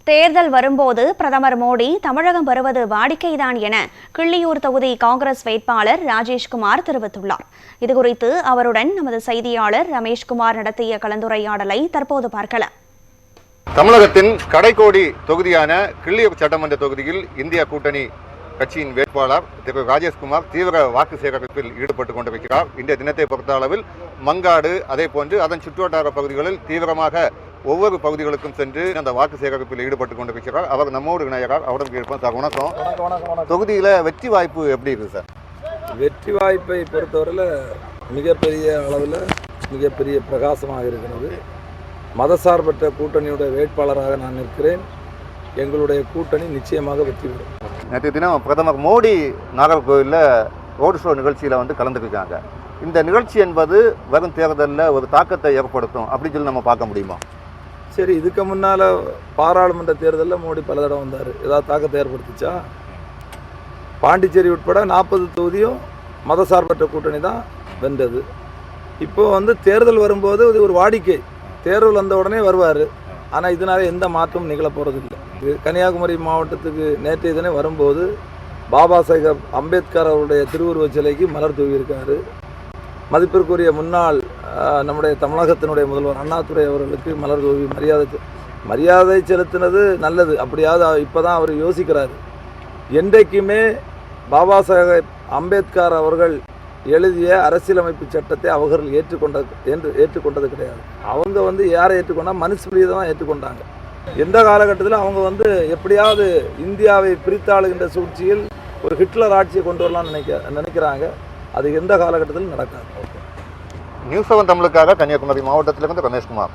தேர்தல் வரும்போது பிரதமர் மோடி தமிழகம் வருவது வாடிக்கைதான் என கிள்ளியூர் தொகுதி காங்கிரஸ் வேட்பாளர் ராஜேஷ்குமார் தெரிவித்துள்ளார். இதுகுறித்து அவருடன் நமது செய்தியாளர் ரமேஷ்குமார் நடத்திய கலந்துரையாடலை தற்போது பார்க்கலாம். தமிழகத்தின் கடைக்கோடி தொகுதியான கிள்ளியூர் சட்டமன்ற தொகுதியில் இந்தியா கூட்டணி கட்சியின் வேட்பாளர் திரு ராஜேஷ்குமார் தீவிர வாக்கு சேகரிப்பில் ஈடுபட்டுக் கொண்டிருக்கிறார். இன்றைய தினத்தை பொறுத்த அளவில் மங்காடு, அதே போன்று அதன் சுற்றுவட்டார பகுதிகளில் தீவிரமாக ஒவ்வொரு பகுதிகளுக்கும் சென்று அந்த வாக்கு சேகரிப்பில் ஈடுபட்டுக் கொண்டிருக்கிறார். அவர் நம்மோடு இணைகிறார். அவரும் கேட்போம். சார் வணக்கம். தொகுதியில் வெற்றி வாய்ப்பு எப்படி இருக்குது சார்? வெற்றி வாய்ப்பை பொறுத்தவரையில் மிகப்பெரிய அளவில் மிகப்பெரிய பிரகாசமாக இருக்கிறது. மதசார்பற்ற கூட்டணியுடைய வேட்பாளராக நான் நிற்கிறேன். எங்களுடைய கூட்டணி நிச்சயமாக வெற்றி பெறும். நேற்று தினம் பிரதமர் மோடி நாகர்கோவிலில் ரோடு ஷோ நிகழ்ச்சியில் கலந்துருக்காங்க. இந்த நிகழ்ச்சி என்பது வரும் தேர்தலில் ஒரு தாக்கத்தை ஏற்படுத்தும் அப்படின்னு சொல்லி நம்ம பார்க்க முடியுமா? சரி, இதுக்கு முன்னால் பாராளுமன்ற தேர்தலில் மோடி பல தடவை வந்தார். ஏதாவது தாக்கத்தை ஏற்படுத்திச்சா? பாண்டிச்சேரி உட்பட 40 தொகுதியும் மதசார்பற்ற கூட்டணி தான் வென்றது. இப்போது தேர்தல் வரும்போது இது ஒரு வாடிக்கை. தேர்தல் வந்த உடனே வருவார். ஆனால் இதனால் எந்த மாற்றமும் நிகழ போகிறது இல்லை. கன்னியாகுமரி மாவட்டத்துக்கு நேற்றைய தினம் வரும்போது பாபா சாஹேப் அம்பேத்கர் அவருடைய திருவுருவச் சிலைக்கு மலர் தூவியிருக்காரு. மதிப்பிற்குரிய முன்னாள் நம்முடைய தமிழகத்தினுடைய முதல்வர் அண்ணாதுரை அவர்களுக்கு மலர் தூவி மரியாதை செலுத்தினது நல்லது. அப்படியாவது இப்போ தான் அவர் யோசிக்கிறார். என்றைக்குமே பாபா சாஹேப் அம்பேத்கர் அவர்கள் எழுதிய அரசியலமைப்பு சட்டத்தை அவர்கள் ஏற்றுக்கொண்டது கிடையாது. அவங்க யாரை ஏற்றுக்கொண்டா மனுஸ்மிருதியை தான் ஏற்றுக்கொண்டாங்க. எந்த காலகட்டத்தில் அவங்க எப்படியாவது இந்தியாவை பிரித்தாளுகின்ற சூழ்ச்சியில் ஒரு ஹிட்லர் ஆட்சியை கொண்டு வரலாம்னு நினைக்கிறாங்க. அது எந்த காலகட்டத்திலும் நடக்காது. நியூஸ் 7 தமிழுக்காக கன்னியாகுமரி மாவட்டத்திலிருந்து ரமேஷ்குமார்.